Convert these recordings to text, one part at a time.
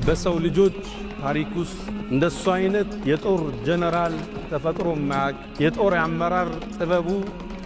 በሰው ልጆች ታሪክ ውስጥ እንደሱ አይነት የጦር ጀነራል ተፈጥሮ ማያቅ የጦር አመራር ጥበቡ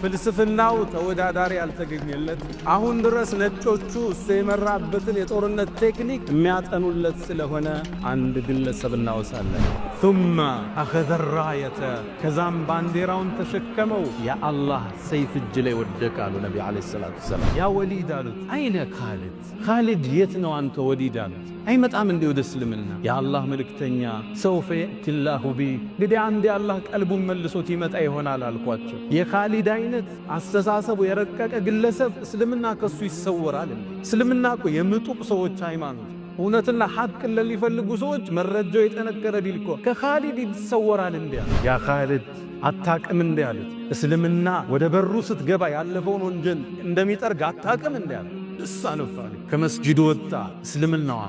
ፍልስፍናው ተወዳዳሪ ያልተገኘለት አሁን ድረስ ነጮቹ እሱ የመራበትን የጦርነት ቴክኒክ የሚያጠኑለት ስለሆነ አንድ ግለሰብ እናወሳለን። ثم أخذ الراية ከዛም ባንዲራውን ተሸከመው የአላህ ሰይፍ እጅ ላይ ወደቀ አሉ ነቢ ዓለይሂ ሰላቱ ወሰላም። ያ ወሊድ አሉት፣ አይነ ኻሊድ? ኻሊድ የት ነው አንተ ወሊድ አሉት። አይመጣም እንዴ ወደ እስልምና? የአላህ መልእክተኛ ሰውፈ የእቲላሁ ቢ እንግዲህ አንድ የአላህ ቀልቡን መልሶት ይመጣ ይሆናል አልኳቸው። የኻሊድ አይነት አስተሳሰቡ የረቀቀ ግለሰብ እስልምና ከሱ ይሰወራል? እስልምና እኮ የምጡቅ ሰዎች ሃይማኖት፣ እውነትና ሐቅን ለሚፈልጉ ሰዎች መረጃው የጠነከረ ዲል እኮ ከኻሊድ ይሰወራል እንዴ? ያ ኻሊድ አታቅም እንዴ አሉት። እስልምና ወደ በሩ ስትገባ ያለፈውን ወንጀል እንደሚጠርግ አታቅም እንዴ አሉት። እሳነፋል ከመስጂዱ ወጣ እስልምናዋ።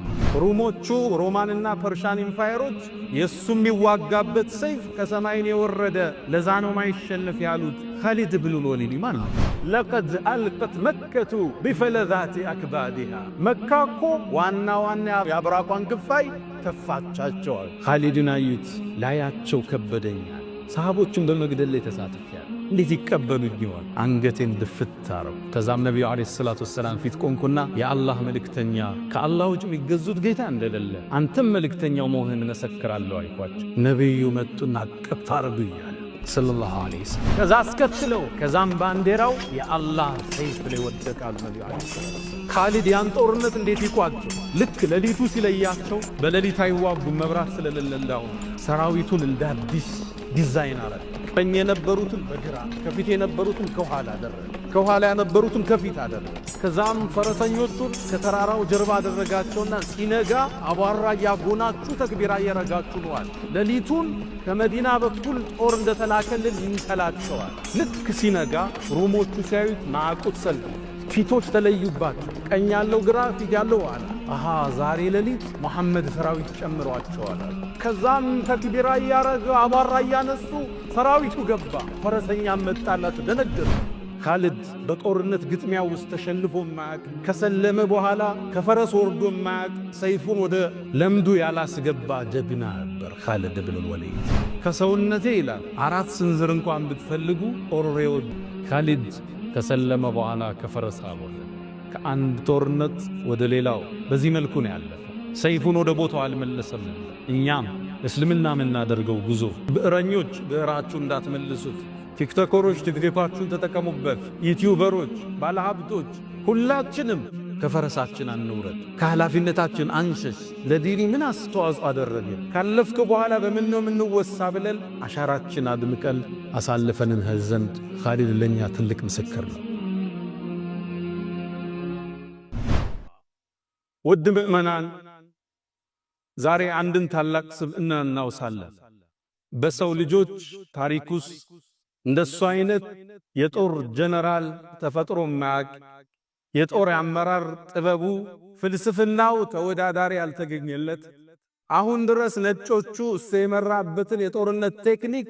ሩሞቹ ሮማንና ፐርሻን ኢምፓየሮች የሱ የሚዋጋበት ሰይፍ ከሰማይን የወረደ ለዛ ነው ማይሸነፍ ያሉት ኻሊድ ብን ወሊድ ማን ነው? ለቀድ አልቀት መከቱ ቢፈለዛቲ አክባዲሃ መካኮ ዋና ዋና የአብራቋን ክፋይ ተፋቻቸዋል። ኻሊድን አዩት፣ ላያቸው ከበደኛል። ሰሃቦችን በመግደል ላይ ተሳትፈዋል። እንዴት ይቀበሉኝ ይሆን? አንገቴን ድፍት አረው። ከዛም ነቢዩ ዓለይሂ ሰላቱ ወሰላም ፊት ቆንኩና የአላህ መልእክተኛ ከአላህ ውጭ የሚገዙት ጌታ እንደሌለ አንተም መልእክተኛው መሆንህን መሰክራለሁ አልኳቸው። ነቢዩ መጡና አቀፍ አረጉኛል ሰለላሁ ዐለይሂ ወሰለም። ከዛ አስከትለው ከዛም ባንዲራው የአላህ ሰይፍ ላይ ወደቃሉ ነቢዩ ዓለይሂ ሰላቱ ወሰላም። ኻሊድ ያን ጦርነት እንዴት ይቋጩ? ልክ ሌሊቱ ሲለያቸው በሌሊት አይዋጉም መብራት ስለሌለው ሰራዊቱን እንደ አዲስ ዲዛይን አረገ። ቀኝ የነበሩትን በግራ ከፊት የነበሩትን ከኋላ አደረገ፣ ከኋላ የነበሩትን ከፊት አደረገ። ከዛም ፈረሰኞቹን ከተራራው ጀርባ አደረጋቸውና ሲነጋ አቧራ ያጎናችሁ ተክቢራ እየረጋችሁ ነዋል። ሌሊቱን ከመዲና በኩል ጦር እንደተላከልን ይንከላቸዋል። ልክ ሲነጋ ሮሞቹ ሲያዩት ማዕቁት ሰልፍ ፊቶች ተለዩባቸው። ቀኝ ያለው ግራ፣ ፊት ያለው ኋላ። አሃ ዛሬ ሌሊት መሐመድ ሰራዊት ጨምሯቸዋል። ከዛም ተክቢራ እያረገ አቧራ እያነሱ ሰራዊቱ ገባ። ፈረሰኛ መጣላቸው፣ ደነገጡ። ኻሊድ በጦርነት ግጥሚያ ውስጥ ተሸንፎ ማያቅ፣ ከሰለመ በኋላ ከፈረስ ወርዶ ማያቅ፣ ሰይፉን ወደ ለምዱ ያላስገባ ጀግና ነበር ኻሊድ ብን ወሊድ። ከሰውነቴ ይላል 4 ስንዝር እንኳን ብትፈልጉ ኦሬው ኻሊድ ከሰለመ በኋላ ከፈረስ አልወረደ። ከአንድ ጦርነት ወደ ሌላው በዚህ መልኩ ነው ያለፈው። ሰይፉን ወደ ቦታው አልመለሰም። እኛም እስልምና የምናደርገው ጉዞ ብዕረኞች ብዕራችሁ እንዳትመልሱት፣ ቲክቶከሮች ቲክቶካችሁን ተጠቀሙበት፣ ዩቲዩበሮች፣ ባለሀብቶች ሁላችንም ከፈረሳችን አንውረድ፣ ከኃላፊነታችን አንሸሽ። ለዲኒ ምን አስተዋጽኦ አደረገ ካለፍክ በኋላ በምን ነው የምንወሳ ብለን አሻራችን አድምቀን አሳልፈን እንሄድ ዘንድ ኻሊድ ለኛ ትልቅ ምስክር ነው። ውድ ምእመናን፣ ዛሬ አንድን ታላቅ ስብዕና እናውሳለን። በሰው ልጆች ታሪክ ውስጥ እንደሱ አይነት የጦር ጀነራል ተፈጥሮ ማያቅ የጦር አመራር ጥበቡ ፍልስፍናው ተወዳዳሪ ያልተገኘለት አሁን ድረስ ነጮቹ እሱ የመራበትን የጦርነት ቴክኒክ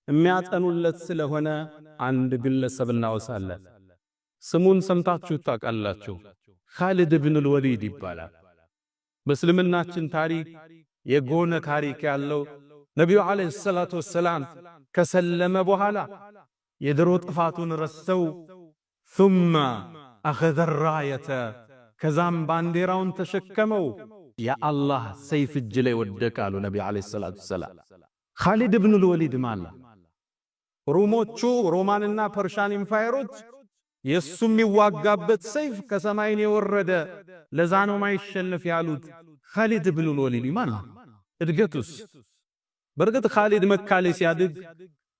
የሚያጠኑለት ስለሆነ አንድ ግለሰብ እናወሳለን። ስሙን ሰምታችሁ ታውቃላችሁ። ኻሊድ ብን ወሊድ ይባላል። በእስልምናችን ታሪክ የጎነ ታሪክ ያለው ነቢዩ ዓለይሂ ሰላቱ ወሰላም ከሰለመ በኋላ የድሮ ጥፋቱን ረስተው ثم أخذ الراية ከዛም ባንዲራውን ተሸከመው የአላህ ሰይፍ እጅ ላይ ወደቀ አሉ ነቢዩ ዓለይሂ ሰላቱ ወሰላም። ኻሊድ ብን ወሊድ ማለት ሩሞቹ ሮማንና ፐርሻን ኢምፓየሮች የሱ የሚዋጋበት ሰይፍ ከሰማይን የወረደ ለዛ ነው ማይሸነፍ ያሉት ኻሊድ ብን ወሊድ ማለት እድገቱስ? በርግጥ ኻሊድ መካ ላይ ሲያድግ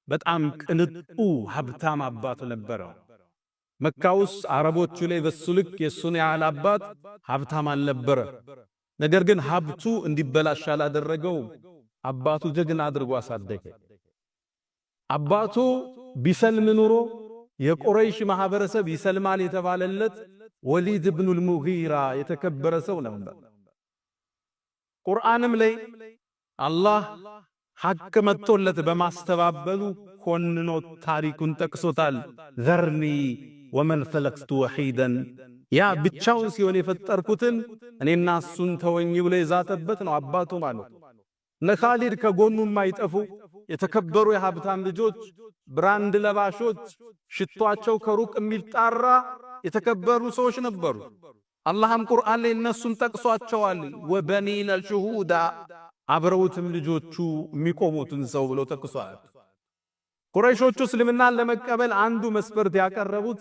በጣም ቅንጡ ሀብታም አባት ነበረው። መካ ውስጥ አረቦቹ ላይ በሱ ልክ የሱን ያህል አባት ሀብታም አልነበረ። ነገር ግን ሀብቱ እንዲበላሽ አላደረገው። አባቱ ጀግና አድርጎ አሳደገ። አባቱ ቢሰልም ኑሮ የቁረይሽ ማህበረሰብ ይሰልማል የተባለለት ወሊድ ብን አልሙጊራ የተከበረ ሰው ነበር። ቁርአንም ላይ አላህ ሐቅ መጥቶለት በማስተባበሉ ኮንኖ ታሪኩን ጠቅሶታል። ዘርኒ ወመን ኸለቅቱ ወሒደን ያ ብቻውን ሲሆን የፈጠርኩትን እኔና እሱን ተወኝ ብሎ የዛተበት ነው አባቱ ማለት። እነ ኻሊድ ከጎኑ የማይጠፉ የተከበሩ የሀብታም ልጆች፣ ብራንድ ለባሾች፣ ሽቷቸው ከሩቅ የሚጣራ የተከበሩ ሰዎች ነበሩ። አላህም ቁርአን ላይ እነሱን ጠቅሷቸዋል። ወበኒነ ሹሁዳ አብረውትም ልጆቹ የሚቆሙትን ሰው ብሎ ጠቅሷል። ቁረይሾቹ እስልምናን ለመቀበል አንዱ መስፈርት ያቀረቡት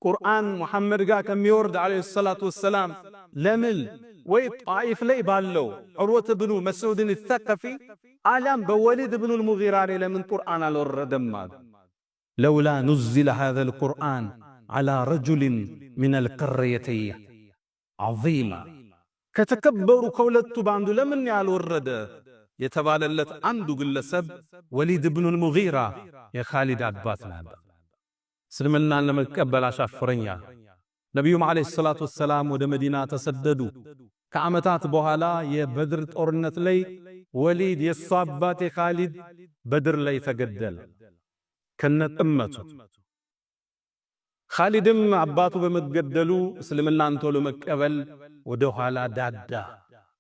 ቁርአን ሙሐመድ ጋር ከሚወርድ አለይሂ ሰላቱ ወሰላም ለምን ወይ ጣኢፍ ላይ ባለው ዑርወት ብኑ መስዑድን ተቀፊ አሊያም በወሊድ ብኑ አልሙጊራ ላይ ለምን ቁርአን አልወረደም ማለት ለውላ ኑዝለ ሃዛል ቁርአን አላ ረጁሊን ሚነል ቀርየተይን ዐዚማ ከተከበሩ ከሁለቱ ባንዱ ለምን ያልወረደ የተባለለት አንዱ ግለሰብ ወሊድ ብኑ አልሙጊራ የኻሊድ አባት ነበር። እስልምናን ለመቀበል አሻፈረኛ። ነቢዩም ዓለይሂ ሰላቱ ወሰላም ወደ መዲና ተሰደዱ። ከዓመታት በኋላ የበድር ጦርነት ላይ ወሊድ የሱ አባት የኻሊድ በድር ላይ ተገደለ ከነጥመቱ። ኻሊድም አባቱ በመገደሉ እስልምናን ቶሎ መቀበል ወደ ኋላ ዳዳ፣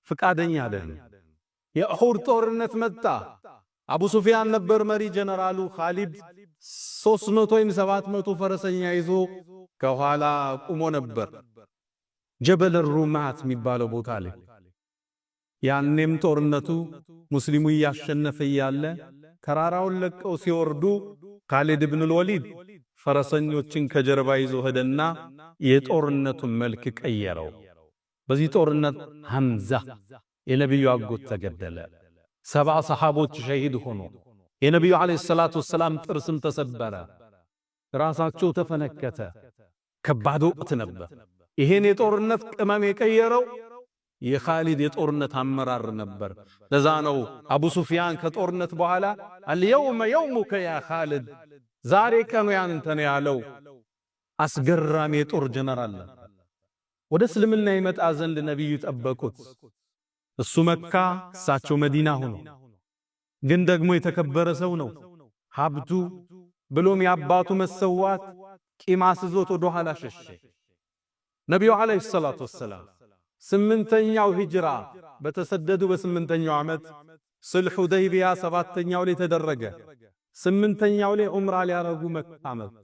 ፍቃደኛ አይደለም። የኡሁድ ጦርነት መጣ። አቡ ሱፊያን ነበር መሪ ጀነራሉ። ኻሊድ 300 ወይም 700 ፈረሰኛ ይዞ ከኋላ ቆሞ ነበር ጀበል ሩማት የሚባለው ቦታ ላይ። ያኔም ጦርነቱ ሙስሊሙ ያሸነፈ ያለ ተራራውን ለቀው ሲወርዱ ኻሊድ ኢብኑ አልወሊድ ፈረሰኞችን ከጀርባ ይዞ ሄደና የጦርነቱን መልክ ቀየረው። በዚህ ጦርነት ሐምዛ የነብዩ አጎት ተገደለ። 70 ሰሃቦች ሸሂድ ሆኑ። የነብዩ ዓለይሂ ሰላቱ ወሰላም ጥርስም ተሰበረ፣ ራሳቸው ተፈነከተ። ከባድ ወቅት ነበር። ይሄን የጦርነት ቅመም የቀየረው የኻሊድ የጦርነት አመራር ነበር። ለዛ ነው አቡ ሱፊያን ከጦርነት በኋላ አልየውመ የውሙከ ያ ኻሊድ፣ ዛሬ ቀኑ ያንተ ነው ያለው። አስገራሚ የጦር ጀነራል ወደ እስልምና ይመጣ ዘንድ ነብዩ ጠበቁት። እሱ መካ እሳቸው መዲና ሆኖ ግን ደግሞ የተከበረ ሰው ነው። ሀብቱ ብሎም የአባቱ መሰዋት ቂም አስዞት ወደ ኋላ ሸሸ። ነብዩ ዓለይሂ ሰላቱ ወሰላም 8ኛው ሂጅራ በተሰደዱ በ8ኛው ዓመት ሱልህ ሁደይቢያ 7ኛው ላይ ተደረገ። 8ኛው ላይ ዑምራ ሊያረጉ መካ መጡ።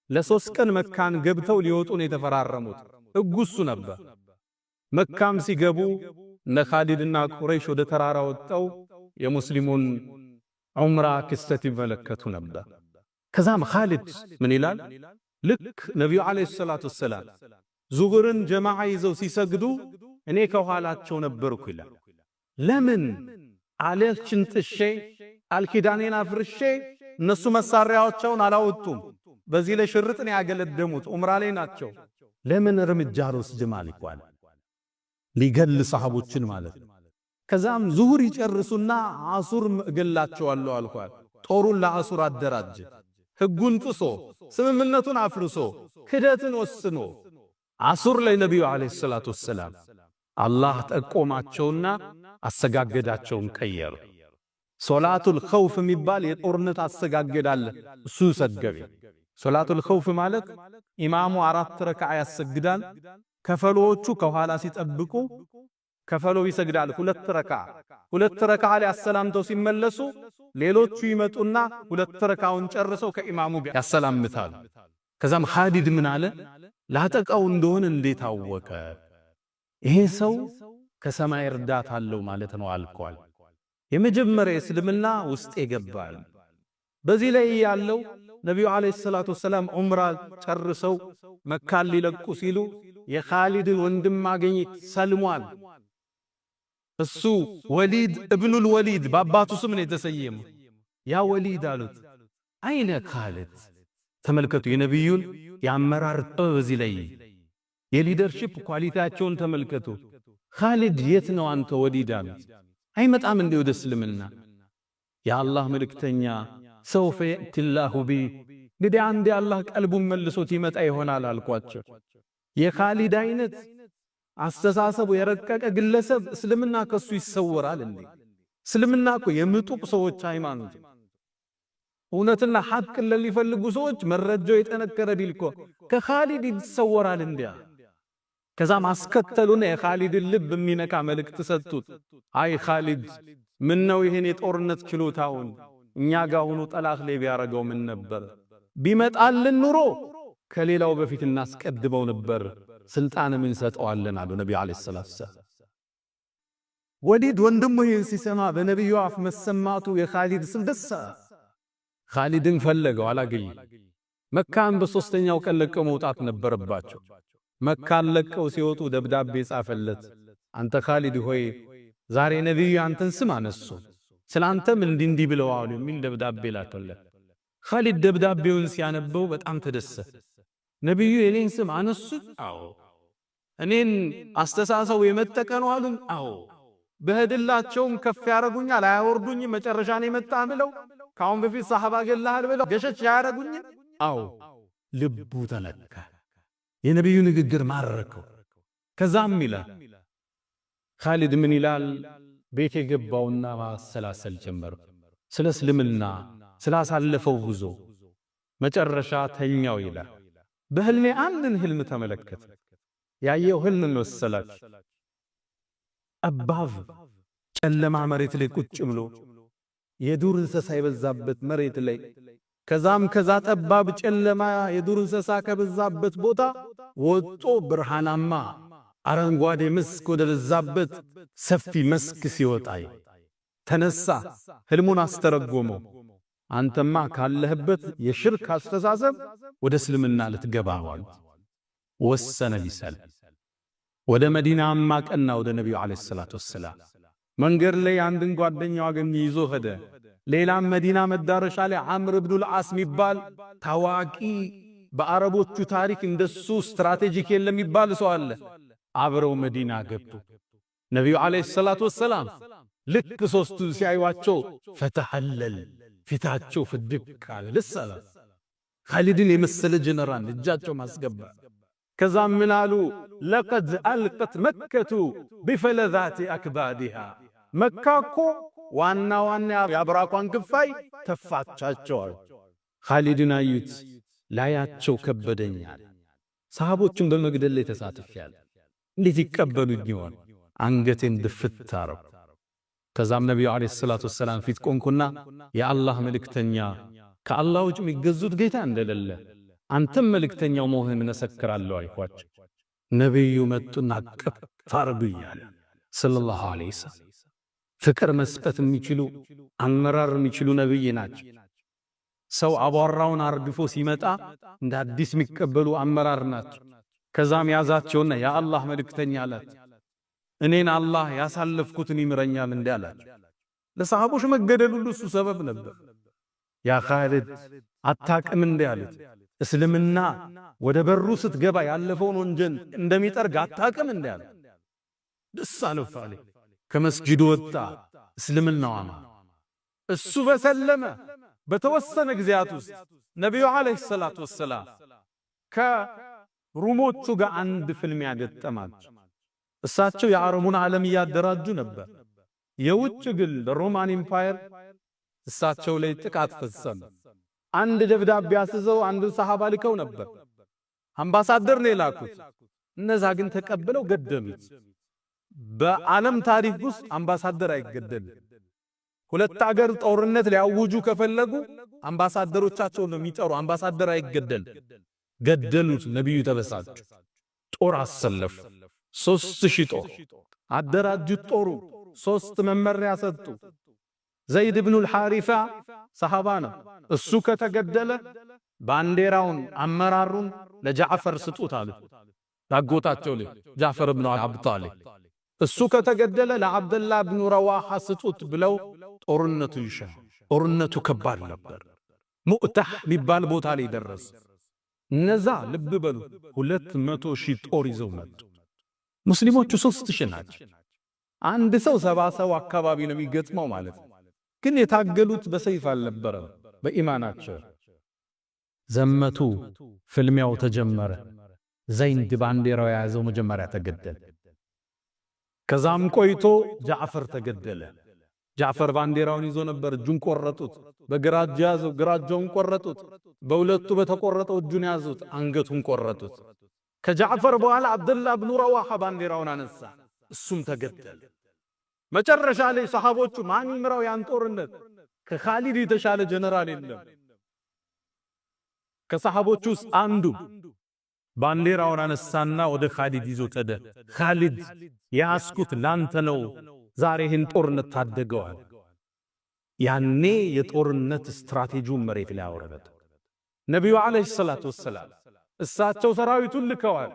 ለ3 ቀን መካን ገብተው ሊወጡ ነው የተፈራረሙት። ሕጉ እሱ ነበር። መካም ሲገቡ እነ ኻሊድና ቁረይሽ ወደ ተራራ ወጣው የሙስሊሙን ዑምራ ክስተት ይመለከቱ ነበር። ከዛም ኻሊድ ምን ይላል? ልክ ነብዩ ዓለይሂ ሰላቱ ወሰላም ዙሁርን ጀማዓ ይዘው ሲሰግዱ እኔ ከኋላቸው ነበርኩ ይላል። ለምን አለችን ጥሼ አልኪዳኔን አፍርሼ እነሱ መሳሪያዎቻቸውን አላወጡም። በዚህ ላይ ሽርጥ ነው ያገለደሙት፣ ዑምራ ላይ ናቸው። ለምን እርምጃ አልወስድም አልኳል። ሊገል ሰሃቦችን ማለት ነው። ከዛም ዙሁር ይጨርሱና አሱር እገላቸዋለሁ አልኳል። ጦሩን ለአሱር አደራጀ። ሕጉን ጥሶ ስምምነቱን አፍርሶ ክደትን ወስኖ አሱር ላይ ነብዩ ዓለይሂ ሰላቱ ወሰላም አላህ ጠቆማቸውና አሰጋገዳቸውን ቀየሩ። ሶላቱል ኸውፍ የሚባል የጦርነት አሰጋገድ አለ። እሱ ሰገበ። ሶላቱል ኸውፍ ማለት ኢማሙ 4 ረካዓ ያሰግዳል። ከፈሎቹ ከኋላ ሲጠብቁ ከፈሎ ይሰግዳል 2 ረካዓ። 2 ረካዓ ላይ አሰላምተው ሲመለሱ ሌሎቹ ይመጡና 2 ረካዓውን ጨርሰው ከኢማሙ ጋር ያሰላምታሉ። ከዛም ኻሊድ ምን አለ? ላጠቃው እንደሆነ እንዴት አወቀ? ይሄ ሰው ከሰማይ እርዳታ አለው ማለት ነው አልኳል። የመጀመሪያ እስልምና ውስጥ ይገባል። በዚህ ላይ ያለው ነብዩ ዓለይሂ ሰላቱ ወሰላም ዑምራ ጨርሰው መካን ሊለቁ ሲሉ የኻሊድን ወንድም ማግኘት ሰልሟል። እሱ ወሊድ ኢብኑ አልወሊድ በአባቱ ስም ነው የተሰየመው። ያ ወሊድ አሉት። አይነ ኻሊድ? ተመልከቱ የነብዩን የአመራር ጥበብ በዚህ ላይ የሊደርሺፕ ኳሊቲያቸውን ተመልከቱ። ኻሊድ የት ነው አንተ ወሊድ አሉት። አይመጣም እንዴ ወደ እስልምና? የአላህ መልእክተኛ ሰውፈ የእቲላሁ ቢ፣ እንግዲህ አንዴ አላህ ቀልቡን መልሶት ይመጣ ይሆናል አልኳቸው። የኻሊድ አይነት አስተሳሰቡ የረቀቀ ግለሰብ እስልምና ከሱ ይሰወራል እንዴ? እስልምና እኮ የምጡቅ ሰዎች ሃይማኖት። እውነትና ሐቅ ለሚፈልጉ ሰዎች መረጃው የጠነከረ ቢልኮ ከኻሊድ ይሰወራል እንዲያ ከዛ ማስከተሉና የኻሊድን ልብ የሚነካ መልእክት ሰጡት። አይ ኻሊድ ምን ነው ይሄን የጦርነት ችሎታውን እኛ ጋር ሆኖ ጠላት ላይ ቢያረጋው ምን ነበር? ቢመጣልን ኑሮ ከሌላው በፊት እናስቀድመው ነበር፣ ስልጣን ምን ሰጠዋለን አሉ ነብዩ አለይሂ ሰላቱ ሰላም። ወሊድ ወንድሙ ይህን ሲሰማ በነብዩ አፍ መሰማቱ የኻሊድ ስም ደስ ኻሊድን ፈለገው፣ አላገኘም። መካን በሶስተኛው ቀን ለቀው መውጣት ነበረባቸው። መካን ለቀው ሲወጡ ደብዳቤ ጻፈለት። አንተ ኻሊድ ሆይ ዛሬ ነብዩ አንተን ስም አነሱ፣ ስላንተም እንዲህ ብለዋል የሚል ደብዳቤ ላከለት። ኻሊድ ደብዳቤውን ሲያነበው በጣም ተደሰተ። ነብዩ የኔን ስም አነሱ? አዎ። እኔን አስተሳሰው የመጠቀኑ አሉን? አዎ። በህድላቸውም ከፍ ያረጉኛል አያወርዱኝ መጨረሻ ነው የመጣ ብለው ካሁን በፊት ሰሃባ ገለሃል ብለው ገሸች ያረጉኝ? አዎ። ልቡ ተነካ። የነብዩ ንግግር ማረከው። ከዛም ይላል ኻሊድ ምን ይላል? ቤት የገባውና ማሰላሰል ጀመረ ስለ እስልምና ስላሳለፈው ጉዞ። መጨረሻ ተኛው ይላል። በህልሜ አንድን ህልም ተመለከተ። ያየው ህልም ነው ሰላች ጠባብ ጨለማ መሬት ላይ ቁጭ ብሎ የዱር እንስሳ የበዛበት መሬት ላይ ከዛ ጠባብ ጨለማ የዱር እንስሳ ከበዛበት ቦታ ወጦ ብርሃናማ አረንጓዴ መስክ ወደበዛበት ሰፊ መስክ ሲወጣይ ተነሳ። ህልሙን አስተረጎመው። አንተማ ካለህበት የሽርክ አስተሳሰብ ወደ እስልምና ልትገባ ወሰነ ሊሰልም። ወደ መዲናማ ቀና ወደ ነብዩ አለይሂ ሰላቱ ወሰላም መንገድ ላይ አንድን ጓደኛው አገኘ ይዞ ሄደ። ሌላም መዲና መዳረሻ ላይ አምር ኢብኑ አልዓስ የሚባል ታዋቂ በአረቦቹ ታሪክ እንደሱ ስትራቴጂክ የለም የሚባል ሰው አለ። አብረው መዲና ገቡ። ነብዩ አለይሂ ሰላቱ ወሰላም ልክ ሶስቱን ሲያዩዋቸው ፈተሐለል ፊታቸው ፍድቅ አለ። ለሰላ ኻሊድን የመሰለ ጀነራል እጃቸው ማስገባ። ከዛም ምን አሉ? ለቀድ አልቀት መከቱ ቢፈለዛቲ አክባዲሃ መካ እኮ ዋና የአብራኳን ክፋይ ተፋቻቸዋል። ኻሊድን አዩት። ላያቸው ከበደኛል። ሰሃቦቹን በመግደል ላይ ተሳትፈዋል። እንዴት ይቀበሉኝ ይሆን? አንገቴን ድፍት አረኩ። ከዛም ነብዩ አለይሂ ሰላቱ ወሰላም ፊት ቆንኩና የአላህ መልእክተኛ ከአላህ ውጭ የሚገዙት ጌታ እንደሌለ አንተም መልእክተኛው መሆንህን መሰክራለሁ አልኳቸው። ነብዩ መጡና አቀፍ አረጉኛል ሰለላሁ ዐለይሂ ወሰለም። ፍቅር መስጠት የሚችሉ አመራር የሚችሉ ነብይ ናቸው። ሰው አቧራውን አርግፎ ሲመጣ እንደ አዲስ የሚቀበሉ አመራር ናቸው። ከዛም ያዛቸውና የአላህ መልእክተኛ አላት፣ እኔን አላህ ያሳለፍኩትን ይምረኛል እንዳላቸው። ለሰሃቦች መገደል ሁሉ እሱ ሰበብ ነበር። ያ ኻሊድ አታቅም እንዳሉት እስልምና ወደ በሩ ስትገባ ያለፈውን ወንጀል እንደሚጠርግ አታቅም እንዳለ ደስ አለው። ከመስጂዱ ወጣ። እስልምናው እሱ በሰለመ በተወሰነ ጊዜያት ውስጥ ነብዩ አለይሂ ሰላቱ ወሰላም ከሩሞቹ ጋር አንድ ፍልሚያ ገጠማቸው። እሳቸው የአረቡን ዓለም ያደራጁ ነበር። የውጭ ግን ሮማን ኢምፓየር እሳቸው ላይ ጥቃት ፈጸመ። አንድ ደብዳቤ አስዘው አንድ ሰሃባ ልከው ነበር። አምባሳደር ነው የላኩት። እነዛ ግን ተቀብለው ገደሉት። በዓለም ታሪክ ውስጥ አምባሳደር አይገደልም። ሁለት አገር ጦርነት ሊያውጁ ከፈለጉ አምባሳደሮቻቸውን ነው የሚጠሩ። አምባሳደር አይገደል። ገደሉት። ነብዩ ተበሳጩ። ጦር አሰለፉ። 3000 ጦር አደራጁት። ጦሩ 3 መመሪያ ሰጡ። ዘይድ ኢብኑ አልሐሪሳ ሰሃባ ነው። እሱ ከተገደለ ባንዴራውን አመራሩን ለጃዕፈር ስጡት አሉ። ዳጎታቸው ላይ ጃዕፈር ኢብኑ አቢ ጣሊብ። እሱ ከተገደለ ለአብደላህ ኢብኑ ረዋሃ ስጡት ብለው ጦርነቱ ይሻል። ጦርነቱ ከባድ ነበር። ሙእታህ የሚባል ቦታ ላይ ደረሰ። እነዛ ልብ በሉ 200,000 ጦር ይዘው መጡ። ሙስሊሞቹ 3,000 ናቸው። አንድ ሰው 70 ሰው አካባቢ ነው የሚገጥመው ማለት ነው። ግን የታገሉት በሰይፍ አልነበረም፣ በኢማናቸው ዘመቱ። ፍልሚያው ተጀመረ። ዘይድ ባንዴራው የያዘው መጀመሪያ ተገደለ። ከዛም ቆይቶ ጃዕፈር ተገደለ። ጃዕፈር ባንዲራውን ይዞ ነበር። እጁን ቆረጡት። በግራ እጁ ያዘው፣ ግራ እጁን ቆረጡት። በሁለቱ በተቆረጠው እጁን ያዙት፣ አንገቱን ቆረጡት። ከጃዕፈር በኋላ አብዱላህ ብኑ ረዋሃ ባንዲራውን አነሳ፣ እሱም ተገደለ። መጨረሻ ላይ ሰሃቦቹ ማን ይምራው ያን ጦርነት? ከኻሊድ የተሻለ ጀነራል የለም። ከሰሃቦቹ ውስጥ አንዱ ባንዲራውን አነሳና ወደ ኻሊድ ይዞ ተደ ኻሊድ ያስኩት ላንተ ነው፣ ዛሬ ይህን ጦርነት ታደገዋል። ያኔ የጦርነት ስትራቴጂውን መሬት ላይ አወረደ። ነቢዩ ዓለይሂ ሰላቱ ወሰላም እሳቸው ሰራዊቱን ልከዋል።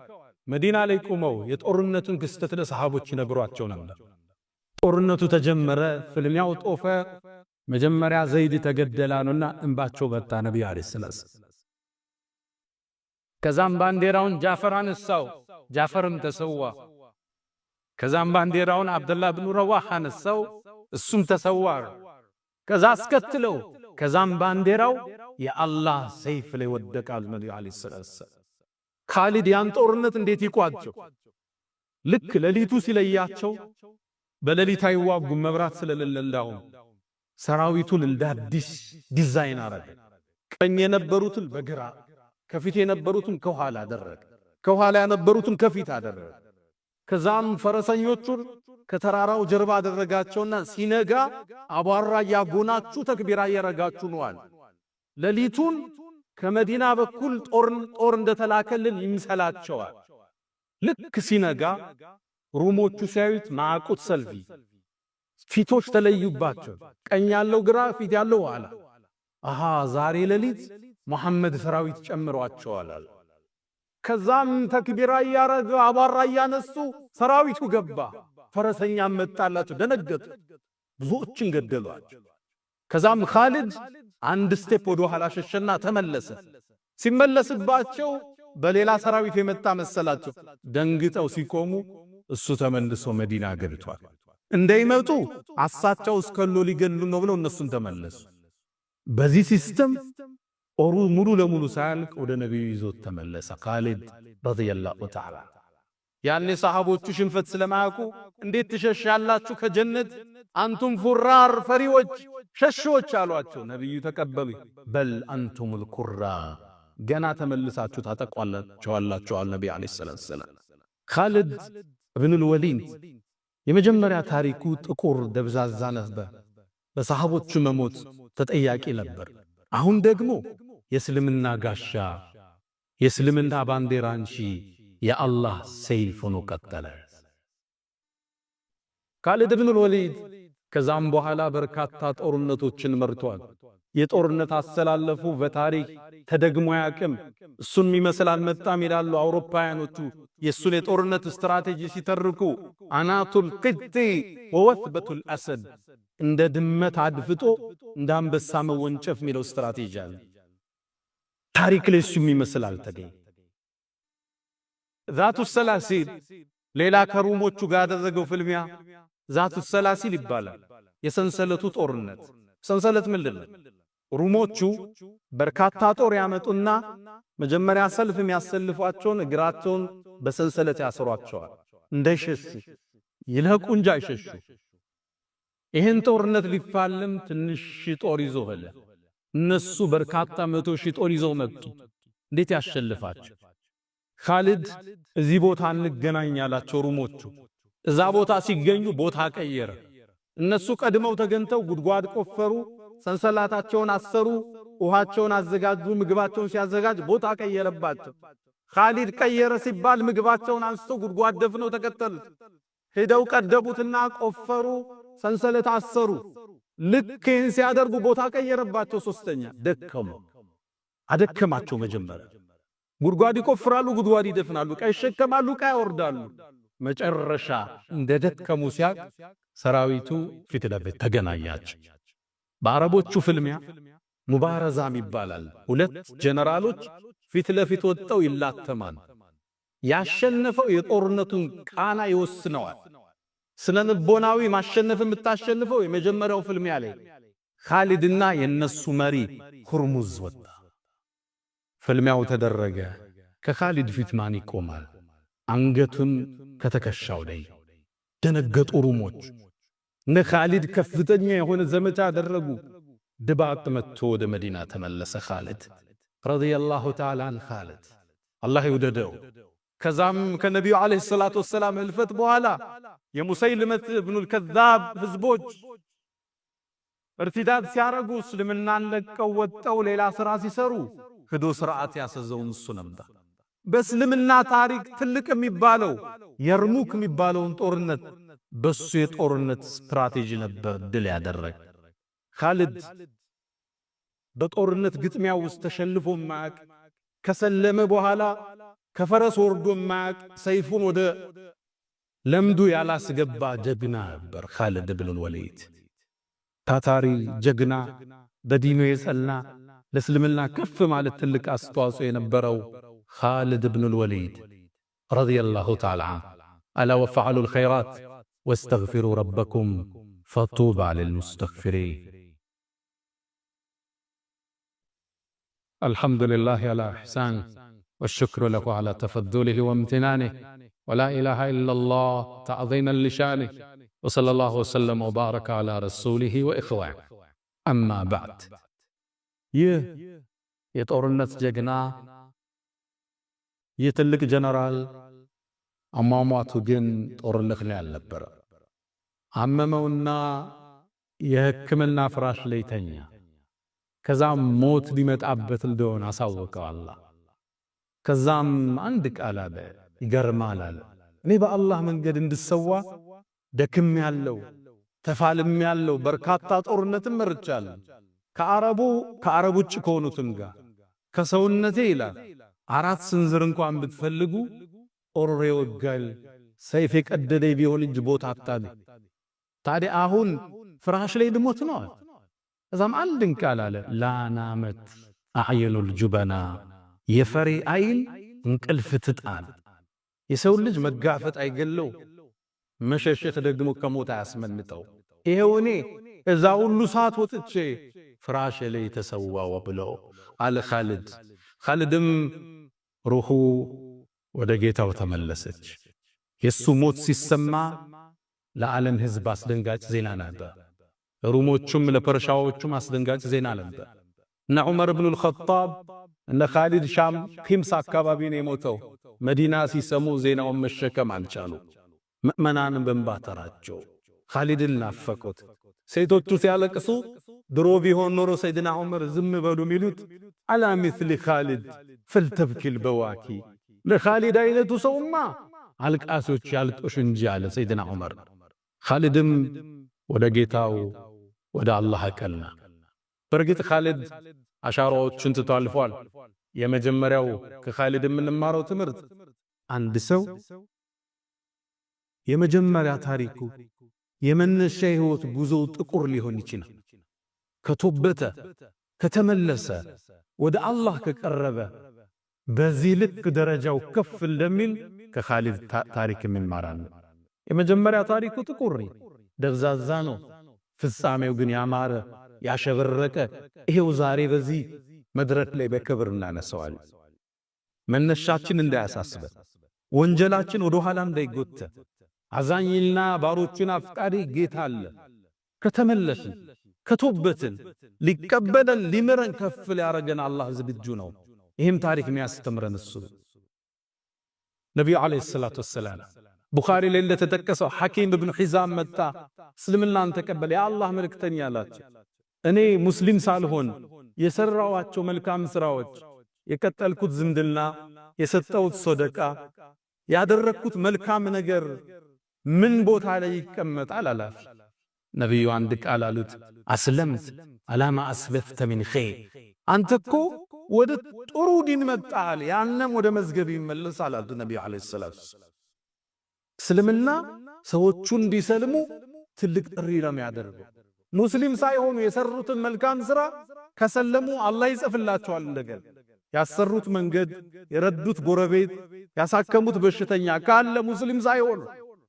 መዲና ላይ ቆመው የጦርነቱን ክስተት ለሰሃቦች ይነግሯቸው ነበር። ጦርነቱ ተጀመረ፣ ፍልሚያው ጦፈ። መጀመሪያ ዘይድ ተገደላኑና እንባቸው በታ ነቢዩ ዓለይሂ ሰላቱ ከዛም ባንዲራውን ጃዕፈር አነሳው፣ ጃዕፈርም ተሰዋ። ከዛም ባንዲራውን አብዱላህ ብኑ ረዋሃ አነሳው፣ እሱም ተሰዋ። ከዛ አስከትለው ከዛም ባንዲራው የአላህ ሰይፍ ላይ ወደቃል። ነብዩ አለይሂ ሰላም ኻሊድ ያን ጦርነት እንዴት ይቋጨው? ልክ ሌሊቱ ሲለያቸው በሌሊት አይዋጉም፣ መብራት ስለሌለው ሰራዊቱን እንደ አዲስ ዲዛይን አረገ። ቀኝ የነበሩትን በግራ ከፊት የነበሩትን ከኋላ አደረገ፣ ከኋላ የነበሩትን ከፊት አደረገ። ከዛም ፈረሰኞቹን ከተራራው ጀርባ አደረጋቸውና ሲነጋ አቧራ ያጎናችሁ ተክቢራ ያረጋችሁ ነዋል። ሌሊቱን ከመዲና በኩል ጦር እንደተላከልን ይምሰላቸዋል። ልክ ሲነጋ ሩሞቹ ሲያዩት ማዕቁት ሰልፊ ፊቶች ተለዩባቸው። ቀኝ ያለው ግራ፣ ፊት ያለው ኋላ። አሃ ዛሬ ሌሊት ሙሐመድ ሰራዊት ጨምሯቸዋል። ከዛም ተክቢራ ያረጋ አቧራ ያነሱ ሰራዊቱ ገባ። ፈረሰኛ መጣላቸው፣ ደነገጡ፣ ብዙዎችን ገደሏቸው። ከዛም ኻሊድ አንድ ስቴፕ ወደ ኋላ ሸሸና ተመለሰ። ሲመለስባቸው በሌላ ሰራዊት የመጣ መሰላቸው። ደንግጠው ሲቆሙ እሱ ተመልሶ መዲና ገብቷል። እንደይመጡ አሳቸው እስከሎ ሊገሉ ነው ብለው እነሱን ተመለሱ። በዚህ ሲስተም ጦሩ ሙሉ ለሙሉ ሳያልቅ ወደ ነብዩ ይዞት ተመለሰ ኻሊድ ረዲየላሁ ተዓላ። ያኔ ሰሃቦቹ ሽንፈት ስለማያውቁ እንዴት ትሸሻላችሁ ከጀነት አንቱም ፉራር ፈሪዎች ሸሾች አሏቸው። ነብዩ ተቀበሉ። በል አንቱሙል ቁራ ገና ተመልሳችሁ ታጠቋላችሁ አለ ነብዩ አለይሂ ሰላም። ኻሊድ ኢብኑል ወሊድ የመጀመሪያ ታሪኩ ጥቁር ደብዛዛ ነበር። በሰሃቦቹ መሞት ተጠያቂ ነበር። አሁን ደግሞ የእስልምና ጋሻ የእስልምና ባንዲራ እንጂ የአላህ ሰይፍ ሆኖ ቀጠለ። ኻሊድ ኢብኑል ወሊድ ከዛም በኋላ በርካታ ጦርነቶችን መርቷል። የጦርነት አሰላለፉ በታሪክ ተደግሞ ያቅም እሱን የሚመስል አልመጣም ይላሉ አውሮፓውያኖቹ። የሱን የጦርነት ስትራቴጂ ሲተርኩ አናቱል ቅጢ ወወትበቱል አሰድ፣ እንደ ድመት አድፍጦ እንደ አንበሳ መወንጨፍ የሚለው ስትራቴጂ አለ። ታሪክ ላይ እሱ የሚመስል አልተገኘ። ዛቱ ሰላሲል ሌላ ከሩሞቹ ጋር ያደረገው ፍልሚያ ዛቱ ሰላሲል ይባላል። የሰንሰለቱ ጦርነት። ሰንሰለት ምንድን ነው? ሩሞቹ በርካታ ጦር ያመጡና መጀመሪያ ሰልፍ የሚያሰልፏቸውን እግራቸውን በሰንሰለት ያስሯቸዋል እንዳይሸሹ፣ ይልህቁ እንጂ አይሸሹ። ይህን ጦርነት ሊፋለም ትንሽ ጦር ይዞ ሄደ። እነሱ በርካታ 100 ሺህ ጦር ይዘው መጡ። እንዴት ያሸልፋቸው? ኻሊድ እዚህ ቦታ እንገናኝ ያላቸው ሩሞቹ እዛ ቦታ ሲገኙ ቦታ ቀየረ። እነሱ ቀድመው ተገንተው ጉድጓድ ቆፈሩ፣ ሰንሰላታቸውን አሰሩ፣ ውሃቸውን አዘጋጁ። ምግባቸውን ሲያዘጋጅ ቦታ ቀየረባቸው። ኻሊድ ቀየረ ሲባል ምግባቸውን አንስተው ጉድጓድ ደፍነው ተከተሉት። ሄደው ቀደቡትና ቆፈሩ፣ ሰንሰለት አሰሩ። ልክ ይህን ሲያደርጉ ቦታ ቀየረባቸው። ሶስተኛ ደከሙ፣ አደከማቸው። መጀመሪያ ጉድጓድ ይቆፍራሉ፣ ጉድጓድ ይደፍናሉ፣ ዕቃ ይሸከማሉ፣ ዕቃ ያወርዳሉ። መጨረሻ እንደደከሙ ሲያቅ ሰራዊቱ ፊት ለፊት ተገናኛቸው። በአረቦቹ ፍልሚያ ሙባረዛም ይባላል። ሁለት ጀነራሎች ፊት ለፊት ወጥተው ይላተማል። ያሸነፈው የጦርነቱን ቃና ይወስነዋል። ስነ ልቦናዊ ማሸነፍ የምታሸንፈው የመጀመሪያው ፍልሚያ ላይ ኻሊድና የነሱ መሪ ሁርሙዝ ወጣ። ፍልሚያው ተደረገ። ከኻሊድ ፊት ማን ይቆማል? አንገቱን ከተከሻው ላይ ደነገጡ ሩሞች። ኻሊድ ከፍተኛ የሆነ ዘመቻ አደረጉ። ድባቅ መጥቶ ወደ መዲና ተመለሰ። ኻሊድ ረዲየላሁ ተዓላ አን ኻሊድ አላህ ይውደደው። ከዛም ከነቢዩ ዓለይሂ ሰላቱ ወሰላም ህልፈት በኋላ የሙሰይልመት ኢብኑል ከዛብ ህዝቦች እርቲዳድ ሲያረጉ እስልምናን ለቀው ወጠው ሌላ ሥራ ሲሰሩ ሂዶ ሥርዓት ያሰዘውን እሱ ነበር። በእስልምና ታሪክ ትልቅ የሚባለው የርሙክ የሚባለውን ጦርነት በሱ የጦርነት ስትራቴጂ ነበር ድል ያደረገ። ኻሊድ በጦርነት ግጥሚያ ውስጥ ተሸልፎ ማያቅ፣ ከሰለመ በኋላ ከፈረስ ወርዶ ማያቅ፣ ሰይፉን ወደ ለምዱ ያላስገባ ጀግና ነበር። ኻሊድ ኢብኑል ወሊድ ታታሪ ጀግና፣ በዲኑ የጸና፣ ለእስልምና ከፍ ማለት ትልቅ አስተዋጽኦ የነበረው ኻሊድ ኢብኑል ወሊድ ረዲየላሁ ተዓላ ዐንሁ። አላ ወፈዐሉል ኸይራት ወስተግፊሩ ረበኩም ፈጡባ ሊልሙስተግፊሪን። አልሐምዱሊላህ ዐላ ኢሕሳኒህ ወሽክሩ ለሁ ዐላ ተፈዱሊህ ወምትናኒህ ወላ ኢላሃ ኢለላህ ተዕዚመን ሊሻኒህ ወሰለላሁ ወሰለም ወባረከ ዐላ ረሱሊህ ወኢኽዋኒህ። አማ በዕድ። ይህ የጦርነት ጀግና ይህ ትልቅ ጀነራል አሟሟቱ ግን ጦርነት ላይ አልነበረ። አመመውና የሕክምና ፍራሽ ላይ ተኛ። ከዛም ሞት ሊመጣበት እንደሆነ አሳወቀው አላህ። ከዛም አንድ ቃል አለ፣ ይገርማል አለ። እኔ በአላህ መንገድ እንድሰዋ ደክም ያለው ተፋልም ያለው በርካታ ጦርነትም መርቻለሁ። ከአረብ ውጭ ከሆኑትም ጋር ከሰውነቴ ይላል 4 ስንዝር እንኳን ብትፈልጉ ጦር ይወጋል፣ ሰይፍ የቀደደ ቢሆን እንጂ ቦታ አጣቢ። ታዲያ አሁን ፍራሽ ላይ ልሞት ነው። እዛም አንድን ቃል አለ፣ ላናመት አዕየኑል ጁበና፣ የፈሪ አይን እንቅልፍ ትጣል። የሰው ልጅ መጋፈጥ አይገለው፣ መሸሸት ደግሞ ከሞት አያስመልጠው። ይሄው እኔ እዛ ሁሉ ሰዓት ወጥቼ ፍራሽ ላይ ተሰዋው ብለው አለ ኻሊድ። ኻሊድም ሩሑ ወደ ጌታው ተመለሰች። የሱ ሞት ሲሰማ ለዓለም ሕዝብ አስደንጋጭ ዜና ነበር። ሩሞቹም ለፐርሻዎቹም አስደንጋጭ ዜና ነበር። እነ ዑመር ኢብኑል ኸጣብ እነ ኻሊድ ሻም ኺምስ አካባቢ ነው የሞተው። መዲና ሲሰሙ ዜናውን መሸከም አልቻሉ። ምእመናን በእንባ ተራቸው። ኻሊድን ናፈቁት። ሴቶቹ ሲያለቅሱ ድሮ ቢሆን ኖሮ ሰይድና ዑመር ዝም በሉ ሚሉት አላ ሚስሊ ኻሊድ ፈልተብኪል በዋኪ፣ ለኻሊድ አይነቱ ሰውማ አልቃሶች ያልጦሽ እንጂ አለ ሰይድና ዑመር። ኻሊድም ወደ ጌታው ወደ አላህ አቀና። በርግጥ ኻሊድ አሻራዎችን ትቶ አልፏል። የመጀመሪያው ከኻሊድ የምንማረው ትምህርት አንድ ሰው የመጀመሪያ ታሪኩ የመነሻ ህይወት ጉዞው ጥቁር ሊሆን ይችላል። ከቶበተ ከተመለሰ ወደ አላህ ከቀረበ በዚህ ልክ ደረጃው ከፍ እንደሚል ከኻሊድ ታሪክ እንማራለን። የመጀመሪያ ታሪኩ ጥቁር ደብዛዛ ነው፣ ፍጻሜው ግን ያማረ ያሸበረቀ። ይሄው ዛሬ በዚህ መድረክ ላይ በክብር እናነሳዋለን። መነሻችን እንዳያሳስበን፣ ወንጀላችን ወደ ኋላ እንዳይጎተት፣ አዛኝና ባሮቹን አፍቃሪ ጌታ አለ። ከተመለስን ከቶበትን ሊቀበለን ሊምረን ከፍ ሊያረገን አላህ ዝግጁ ነው። ይህም ታሪክ የሚያስተምረን እሱ ነቢዩ ዓለይሂ ሰላቱ ወሰላም ቡኻሪ ላይ እንደተጠቀሰው ሐኪም ኢብኑ ሒዛም መጣ፣ እስልምናን ተቀበለ። የአላህ መልእክተኛ አላቸው፣ እኔ ሙስሊም ሳልሆን የሰራዋቸው መልካም ስራዎች፣ የቀጠልኩት ዝምድና፣ የሰጠሁት ሶደቃ፣ ያደረግኩት መልካም ነገር ምን ቦታ ላይ ይቀመጣል አላፍ። ነቢዩ አንድ ቃል አሉት፣ አስለምት አላማ አስበፍተ ሚን ኸይር፣ አንተ እኮ ወደ ጥሩ ዲን መጣል፣ ያንም ወደ መዝገብ ይመለሳል አሉ ነቢዩ ዓለይሂ ሰላቱ። እስልምና ሰዎቹ እንዲሰልሙ ትልቅ ጥሪ ነው የሚያደርገው። ሙስሊም ሳይሆኑ የሰሩትን መልካም ሥራ ከሰለሙ አላህ ይጽፍላቸዋል። እንደገና ያሰሩት መንገድ፣ የረዱት ጎረቤት፣ ያሳከሙት በሽተኛ ካለ ሙስሊም ሳይሆኑ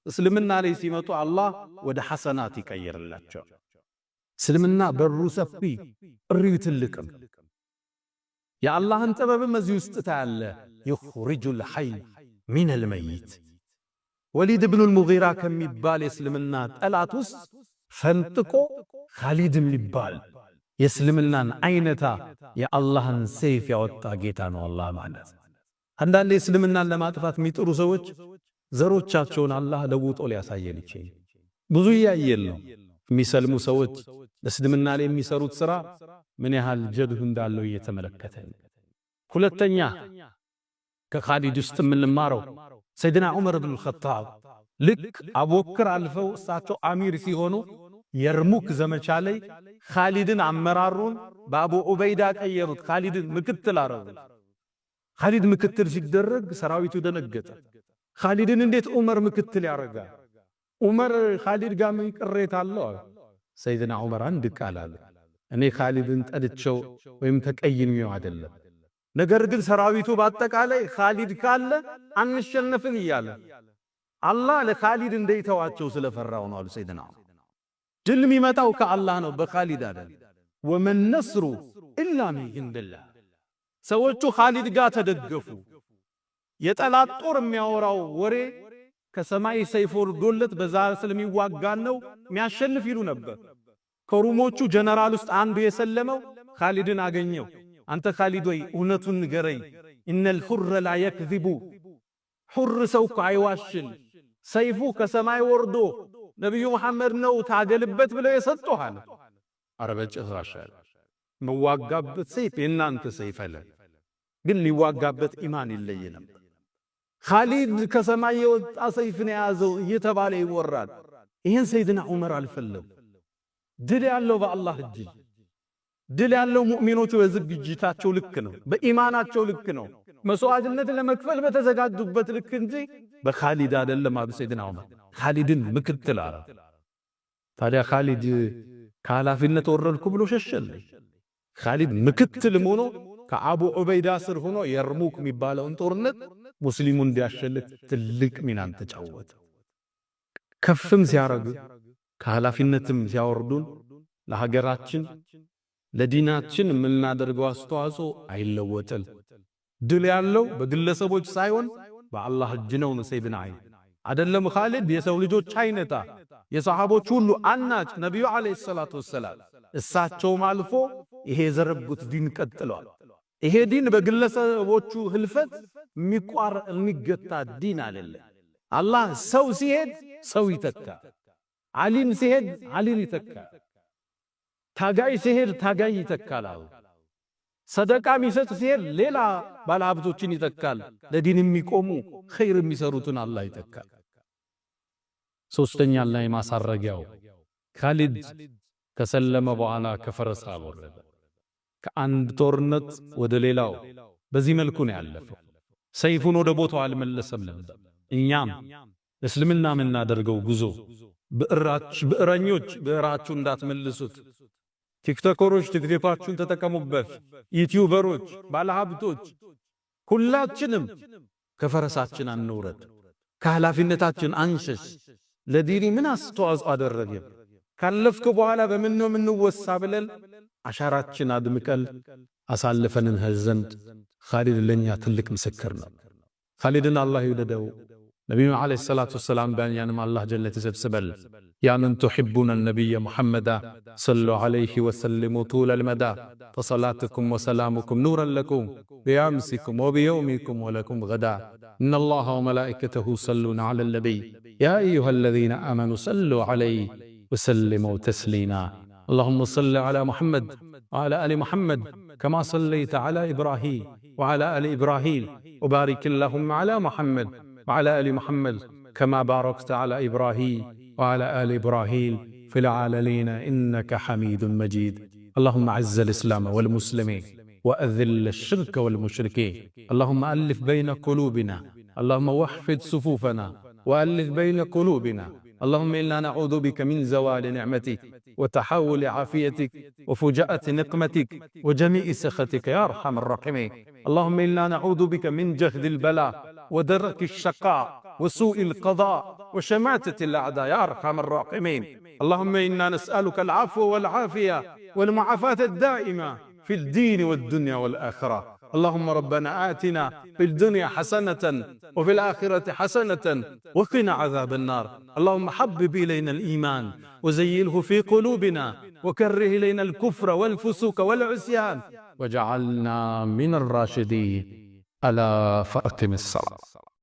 እስልምና ላይ ሲመጡ አላህ ወደ ሐሰናት ይቀየርላቸው። እስልምና በሩ ሰፊ፣ ጥሪው ትልቅም። የአላህን ጥበብም እዚህ ውስጥ ታያለ። ይኽሪጁል ሐይ ሚነል መይት። ወሊድ ኢብኑል ሙጊራ ከሚባል የእስልምና ጠላት ውስጥ ፈንጥቆ ኻሊድ የሚባል የእስልምናን አይነታ የአላህን ሰይፍ ያወጣ ጌታ ነው አላህ ማለት። አንዳንዴ እስልምናን ለማጥፋት የሚጥሩ ሰዎች ዘሮቻቸውን አላህ ለውጦ ሊያሳየን ይችላል። ብዙ እያየን ነው። የሚሰልሙ ሰዎች እስልምና ላይ የሚሰሩት ሥራ ምን ያህል ጀብህ እንዳለው እየተመለከተን። ሁለተኛ ከኻሊድ ውስጥ የምንማረው ሰይድና ዑመር ብን ኸጣብ ልክ አቡበክር አልፈው እሳቸው አሚር ሲሆኑ የርሙክ ዘመቻ ላይ ኻሊድን አመራሩን በአቡ ዑበይዳ ቀየሩት። ኻሊድን ምክትል አረጉት። ኻሊድ ምክትል ሲደረግ ሰራዊቱ ደነገጠ። ኻሊድን እንዴት ዑመር ምክትል ያረጋል? ዑመር ኻሊድ ጋር ምን ቅሬታ አለው? ሰይድና ዑመር አንድ ቃል አለ፣ እኔ ኻሊድን ጠልቼው ወይም ተቀይሜው አይደለም፣ ነገር ግን ሰራዊቱ በአጠቃላይ ኻሊድ ካለ አንሸነፍም እያለ አላህ ለኻሊድ እንደይተዋቸው ስለፈራው ነው አሉ ሰይድና ዑመር። ድል የሚመጣው ከአላህ ነው በኻሊድ አይደለም። ወመን ነስሩ ኢላ ሚን ኢንዲላህ። ሰዎቹ ኻሊድ ጋር ተደገፉ። የጠላት ጦር የሚያወራው ወሬ ከሰማይ ሰይፍ ወርዶለት በዛ ስለሚዋጋን ነው የሚያሸንፍ ይሉ ነበር። ከሩሞቹ ጀነራል ውስጥ አንዱ የሰለመው ኻሊድን አገኘው። አንተ ኻሊድ ወይ እውነቱን ንገረኝ፣ ኢነል ሁረ ላ የክዚቡ፣ ሁር ሰው እኮ አይዋሽን፣ ሰይፉ ከሰማይ ወርዶ ነቢዩ መሐመድ ነው ታገልበት ብለው የሰጡሃል። አረበጭ ራሻል መዋጋበት ሰይፍ የናንተ ሰይፍ አለ፣ ግን ሊዋጋበት ኢማን ይለይ ነበር። ኻሊድ ከሰማይ የወጣ ሰይፍን የያዘው እየተባለ ይወራል። ይህን ሰይድና ዑመር አልፈለጉ። ድል ያለው በአላህ እጅ፣ ድል ያለው ሙእሚኖቹ በዝግጅታቸው ልክ ነው፣ በኢማናቸው ልክ ነው፣ መስዋዕትነት ለመክፈል በተዘጋጁበት ልክ እንጂ በኻሊድ አይደለም አሉ ሰይድና ዑመር። ኻሊድን ምክትል አረ። ታዲያ ኻሊድ ከኃላፊነት ወረድኩ ብሎ ሸሸለ። ኻሊድ ምክትል ሆኖ ከአቡ ዑበይዳ ስር ሆኖ የርሙክ የሚባለውን ጦርነት ሙስሊሙ እንዲያሸልት ትልቅ ሚናን ተጫወተ። ከፍም ሲያረጉ ከኃላፊነትም ሲያወርዱን ለሀገራችን ለዲናችን የምናደርገው አስተዋጽኦ አይለወጥም። ድል ያለው በግለሰቦች ሳይሆን በአላህ እጅ ነው። ሰይድና አሊ አይደለም ኻሊድ የሰው ልጆች አይነታ የሰሃቦች ሁሉ አናጭ ነብዩ አለይሂ ሰላቱ ወሰላም እሳቸውም አልፎ ይሄ ዘረጉት ዲን ቀጥሏል። ይሄ ዲን በግለሰቦቹ ህልፈት የሚገታ ዲን አይደለም። አላህ ሰው ሲሄድ ሰው ይተካ፣ ዓሊም ሲሄድ ዓሊም ይተካ፣ ታጋይ ሲሄድ ታጋይ ይተካል። ሰደቃ የሚሰጥ ሲሄድ ሌላ ባለሀብቶችን ይተካል። ለዲን የሚቆሙ ኸይር የሚሰሩትን አላህ ይተካል። ሶስተኛ ላይ ማሳረጊያው ኻሊድ ከሰለመ በኋላ ከፈረስ አወረደ። ከአንድ ጦርነት ወደ ሌላው በዚህ መልኩ ነው ያለፈው። ሰይፉን ወደ ቦታው አልመለሰም ነበር። እኛም እስልምና የምናደርገው ጉዞ ብዕረኞች ብዕራችሁ እንዳትመልሱት። ቲክቶከሮች ቲክቶካችሁን ተጠቀሙበት። ዩቲዩበሮች፣ ባለሀብቶች ሁላችንም ከፈረሳችን አንውረድ፣ ከኃላፊነታችን አንሸሽ። ለዲኒ ምን አስተዋጽኦ አደረገ? ካለፍኩ በኋላ በምን ነው የምንወሳ ብለን አሻራችን አድምቀል አሳልፈንን ዘንድ ኻሊድ ለኛ ትልቅ ምስክር ነው። ኻሊድን አላህ ይውደደው። ነቢዩ ዓለይሂ ሰላቱ ወሰላም ባንያንም አላህ ጀነት ይሰብስበል። ያ መን ቱሒቡነ ነቢየ ሙሐመዳ ሰሉ ዓለይሂ ወሰሊሙ ጡለል መዳ ፈሰላቱኩም ወሰላሙኩም ኑረን ለኩም ቢአምሲኩም ወቢየውሚኩም ወለኩም ገዳ ኢነላሃ ወመላኢከተሁ ሰሉነ ዐለል ነቢይ ያ አዩሃ አለዚነ አመኑ ሰሉ ዓለይሂ ወሰሊሙ ተስሊማ اللهم صل على محمد وعلى آل محمد كما صليت على إبراهيم وعلى آل إبراهيم وبارك اللهم على محمد وعلى آل محمد كما باركت على إبراهيم وعلى آل إبراهيم في العالمين إنك حميد مجيد. اللهم أعز الإسلام والمسلمين وأذل الشرك والمشركين. اللهم ألف بين قلوبنا، اللهم وحد صفوفنا وألف بين قلوبنا. اللهم إنا نعوذ بك من زوال نعمتك وتحول عافيتك وفجاءة نقمتك وجميع سخطك يا أرحم الراحمين. اللهم إنا نعوذ بك من جهد البلاء ودرك الشقاء وسوء القضاء وشماتة الأعداء يا أرحم الراحمين. اللهم إنا نسألك العفو والعافية والمعافاة الدائمة في الدين والدنيا والآخرة. اللهم ربنا آتنا في الدنيا حسنة وفي الآخرة حسنة وقنا عذاب النار. اللهم حبب إلينا الإيمان وزينه في قلوبنا وكره إلينا الكفر والفسوق والعصيان وجعلنا من الراشدين. ألا فأقم الصلاة.